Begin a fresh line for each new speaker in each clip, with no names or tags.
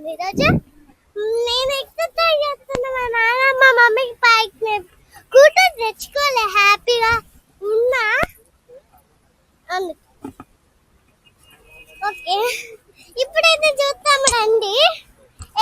చేస్తున్నాం ఈరోజు. నేను ఎక్సర్సైజ్ చేస్తున్నా. మా నాన్న మా మమ్మీకి పైకి కూతురు తెచ్చుకోలే, హ్యాపీగా ఉన్నా. ఓకే, ఇప్పుడైతే చూస్తాము రండి.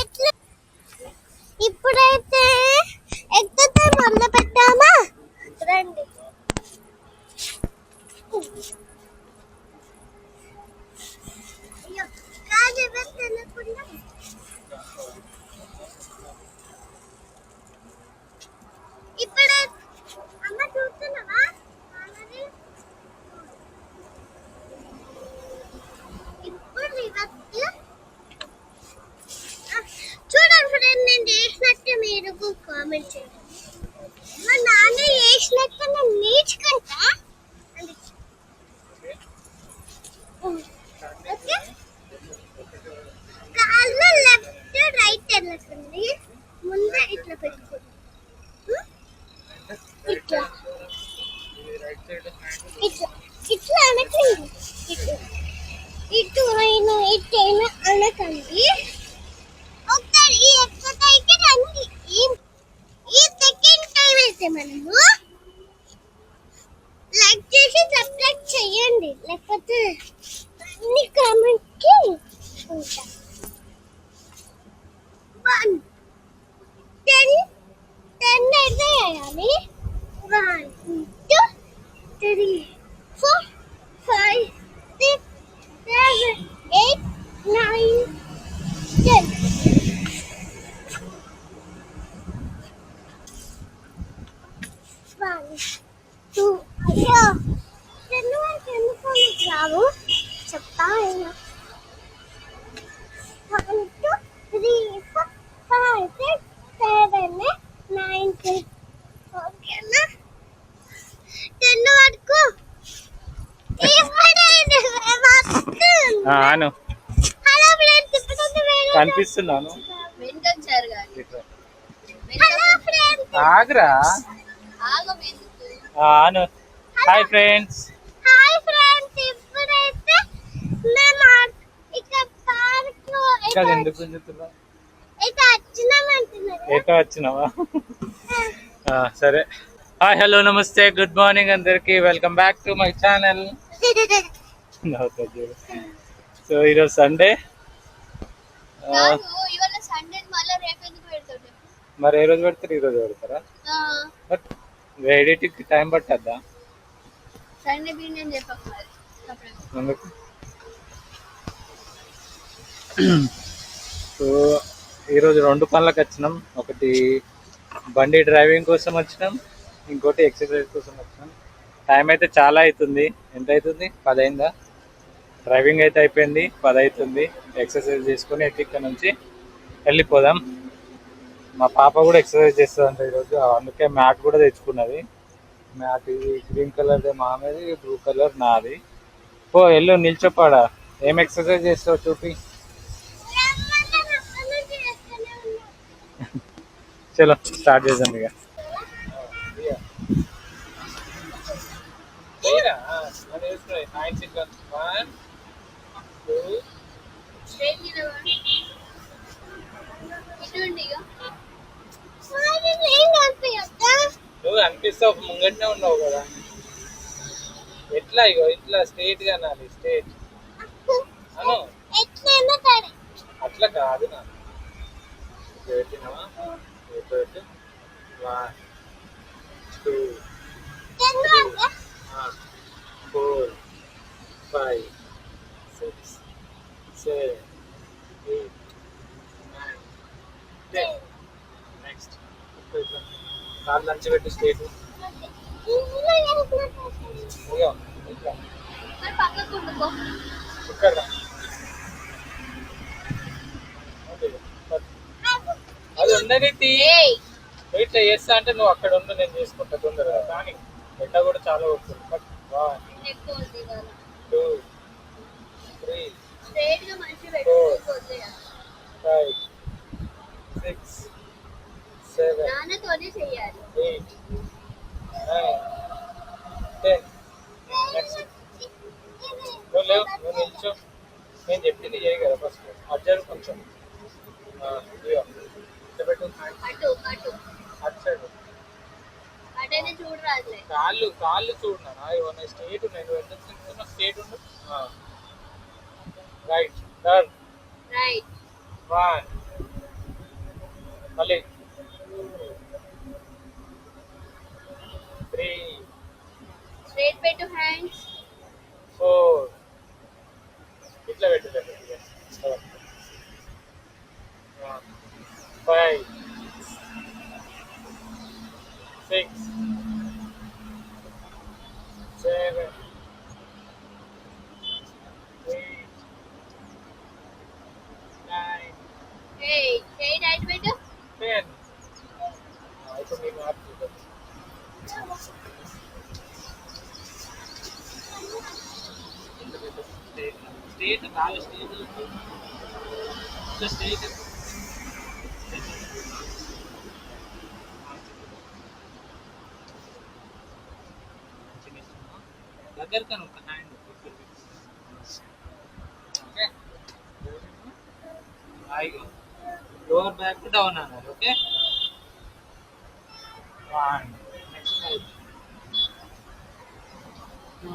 ఎట్లా ఇప్పుడైతే ఎక్సర్సైజ్ మొదలు పెట్టామా, రండి. ఇప్పుడే అమ్మ చూస్తున్నావా, ఇప్పుడు చూడండి ఫ్రెండ్, నేను చేసినట్టు మీరు కామెంట్ చేయండి. మా నాన్న చేసినట్టు నేను నేర్చుకుంటా. కాళ్ళు లెఫ్ట్ రైట్ వెళ్ళకండి, ముందే ఇట్లా పెట్టుకోండి. ఇట్లా ఇట్లా ఇట్లా అనకండి, ఇటు ఇటు అయినా ఇటు అయినా అనకండి. ఒకసారి ఈ ఎక్సర్సైజ్కి రండి. ఈ సెకండ్ టైం అయితే మనము లైక్ చేసి సబ్స్క్రైబ్ చేయండి, లేకపోతే అన్ని కామెంట్కి ఉంటా. 1 10 అయితే వేయాలి. 1 2 3 4 5 6 7 8 9 10. 1 2 అయ్యో 10 వరకు ఎందుకు రావు చెప్తా. 1 2 3 4 5 6 7 8 9 10. ఓకేనా, 10 వరకు
హలో
ఫ్రెండ్స్, ఇప్పుడు
కనిపిస్తున్నాను.
హలో ఫ్రెండ్స్,
ఆగ్రా అను. Hi friends.
హాయ్ ఫ్రెండ్స్, ఇప్పుడైతే మేము ఇక్కడ పార్క్ లో
ఎందుకు
అయితే వచ్చినామంటున్నారు.
ఎటో వచ్చినావా? సరే. హాయ్, హలో, నమస్తే, గుడ్ మార్నింగ్ అందరికి. Welcome back to my channel. So ఈరోజు సండే. మరి ఏ రోజు పెడతారు? ఈ రోజు పెడతారా? బట్ ఎడిటింగ్ టైం పట్టద్దా? ఎందుకు? సో ఈరోజు 2 పనులకు వచ్చినాం. ఒకటి బండి డ్రైవింగ్ కోసం వచ్చినాం, ఇంకోటి ఎక్సర్సైజ్ కోసం వచ్చినాం. టైం అయితే చాలా అవుతుంది. ఎంత అవుతుంది? 10 అయిందా? డ్రైవింగ్ అయితే అయిపోయింది, 10 అవుతుంది. ఎక్సర్సైజ్ చేసుకొని అయితే ఇక్కడ నుంచి వెళ్ళిపోదాం. మా పాప కూడా ఎక్సర్సైజ్ చేస్తుందంట ఈరోజు, అందుకే మ్యాట్ కూడా తెచ్చుకున్నది. మ్యాట్ ఇది గ్రీన్ కలర్ది మామది, బ్లూ కలర్ నాది. ఓ ఎల్లు నిల్చోపాడా, ఏం ఎక్సర్సైజ్ చేస్తావు చూపి. చలో స్టార్ట్ చేద్దాం ఇక. నువ్వు అనిపిస్తావు, ముంగట్నే ఉన్నావు కదా. ఎట్లా ఇగో ఇట్లా స్ట్రేట్ గా నాది, స్ట్రేట్ అను. అట్లా కాదు నా పెట్టినావా? 1 2 3 4 5 6 7 8 9 10. నెక్స్ట్ కార్ లంచ్ పెట్టి స్ట్రేట్. ఇక్కడ అది ఉండని ఇట్లా చేస్తా అంటే నువ్వు అక్కడ ఉండు, నేను చేసుకుంటా తొందరగా. కానీ ఎండ కూడా చాలా వస్తుంది. 1 2 3 4 5 6 7 8 9 10. నెక్స్ట్ నువ్వు లేవు, నువ్వు నిల్చో. నేను చెప్పింది చేయి కదా ఫస్ట్. అబ్జర్వ్ కొంచెం. కాళ్ళు కాళ్ళు చూడనా ఇవన్న స్ట్రేట్ ఉన్నాయి నువ్వు ఎంత తింటున్నా స్ట్రేట్ ఉండు రైట్ టర్న్
రైట్
వన్ మళ్ళీ త్రీ
స్ట్రైట్ పెట్టు హ్యాండ్స్
ఫోర్ ఇట్లా పెట్టలేదు five six seven eight nine
straight right పెట్టు
10 ఇప్పుడు నేను ఆప్ చూద్దాం స్టేట్ కాదు స్టేట్ స్టేట్ దగ్గర కను ఒక హ్యాండ్ ఓకే హాయిగా లోవర్ బ్యాక్ డౌన్ అన్నారు ఓకే వన్ నెక్స్ట్ టూ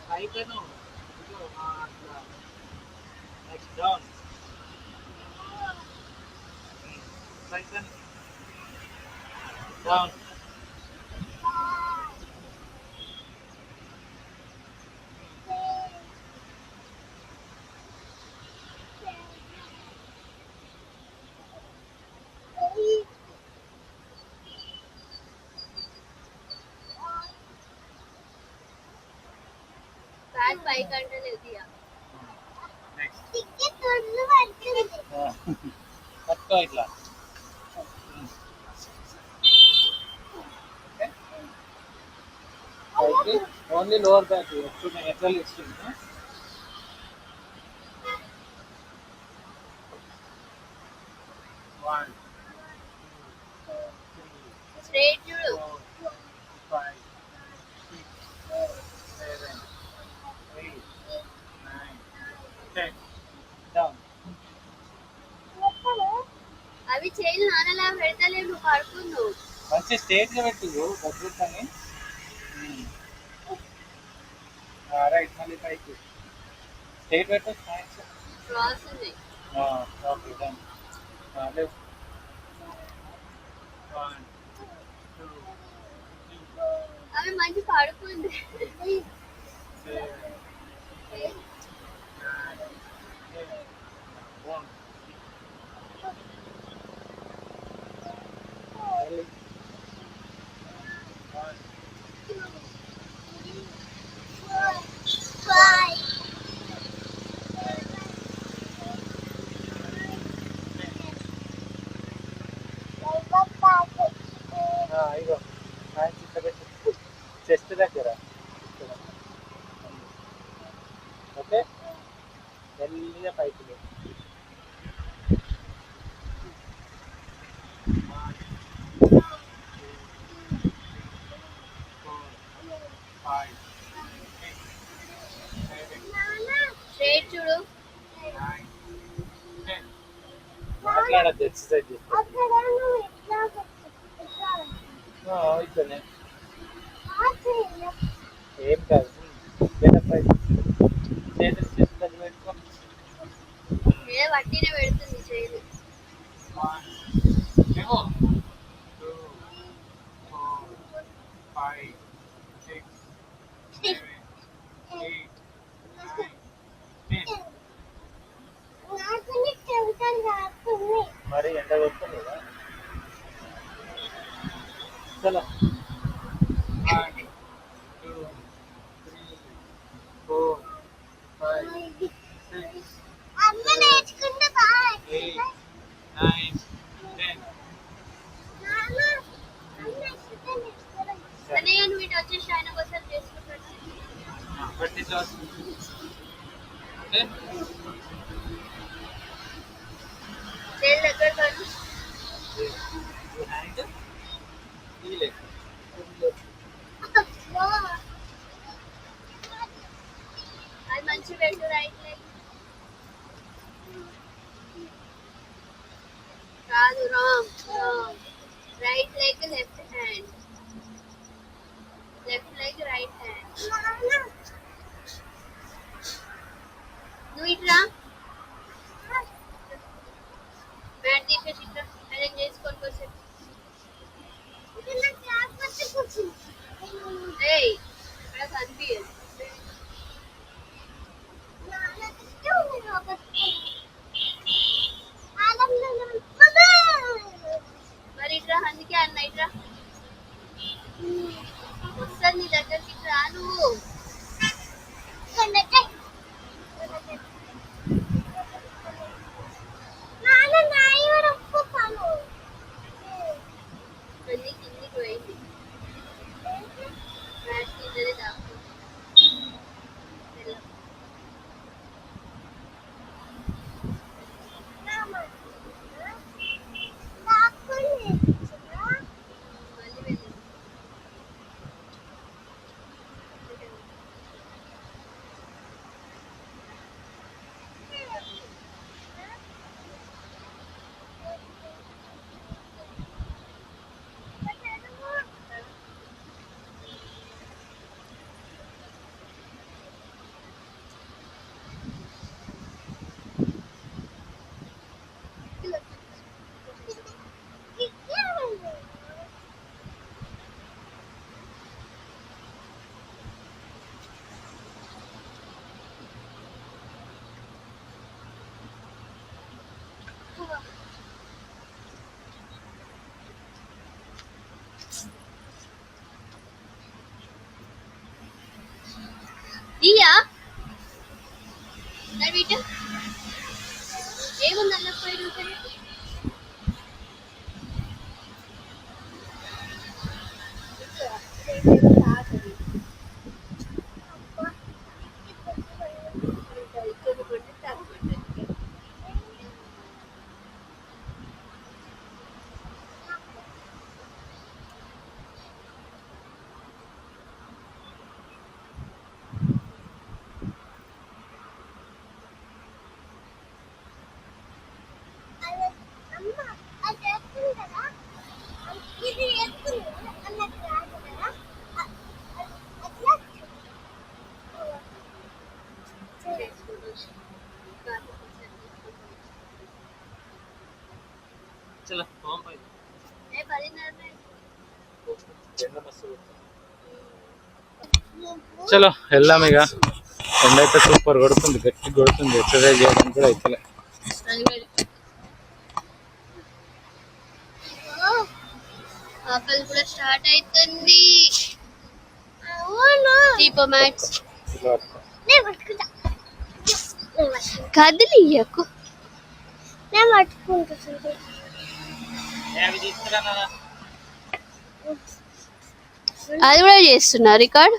పైకను అట్లా నెక్స్ట్ డౌన్ పైకను డౌన్
బ్యాక్ పైకి అంటే లేదు
నెక్స్ట్
టికెట్ ఒళ్ళు పడుతుంది
పట్టుకో ఇట్లా ఓకే ఓన్లీ లోవర్ బ్యాక్ ఇప్పుడు నేను ఎట్లా ఇస్తున్నా వన్
స్ట్రైట్ చూడు
4 5 6 7 8 9 10 డౌన్
అవి చేయాలి నాన్నలా పెడతలేవు నువ్వు పడుకున్నావు
మంచి స్టేట్ గా పెట్టు భద్రతని రైట్ మళ్ళీ పైకి స్టేట్ పెట్టు థ్యాంక్స్
క్రాస్ ఉంది
ఓకే డన్ లెఫ్ట్ 1 2
అవి మంచి పడుకుంది
7 8 9 10 ఇగో హ్యాండ్స్ ఇట్లా పెట్టి చెస్ట్ దగ్గర ఓకే మెల్లిగా పైకి లేవు. 1 2 3 4 5 6 7
స్ట్రైట్ చూడు
9 10 మాట్లాడద్దు ఎక్సర్సైజ్ చేస్తే ఇట్లనే ఏం కాదు చేతులు చేతులు దగ్గర పెట్టుకో
మీద వట్టినే పెడుతుంది చేయదు
1 లేవో 2 4 5 6 7 8 9 10 మరి ఎండ కొడుతుందా చలో 1 2 3 4 5 6
అమ్మ నేర్చుకుంటే బాగా
8 9 10
అన్నయ్య నువ్వు ఇటు వచ్చేసి ఆయన కోసం చేసుకుంటాను
బట్టి క్లాస్ ఓకే
నేను దగ్గర కాదు
హ్యాండ్ ఈ leg
right leg left hand, left leg right hand. నువ్వు ఇట్లా మ్యాట్ తీసేసి ఇట్లా అరేంజ్ చేసుకొని వచ్చి ఏయ్ అక్కడ కనిపించదు. మరి ఇట్లా అందుకే అన్న ఇట్లా వస్తుంది నీ దగ్గరికి ఇట్లా నువ్వు. అన్ని కిందికి పోయింది మ్యాట్ కిందనే దాక్కుంది. ఇయ్యా నడిట ఏముంది అన్న పోయి ఉంటుంది.
चलो हम भाई చలో వెళ్దాం ఇక. ఎండ అయితే సూపర్ కొడుతుంది, గట్టి కొడుతుంది. ఎక్సర్సైజ్ చేయడానికి కూడా అయితే
ఆకలి కూడా స్టార్ట్ అవుతుంది. మ్యాట్స్ కదిలియకు నేను పట్టుకుంటుంది. అది కూడా చేస్తున్నా రికార్డ్.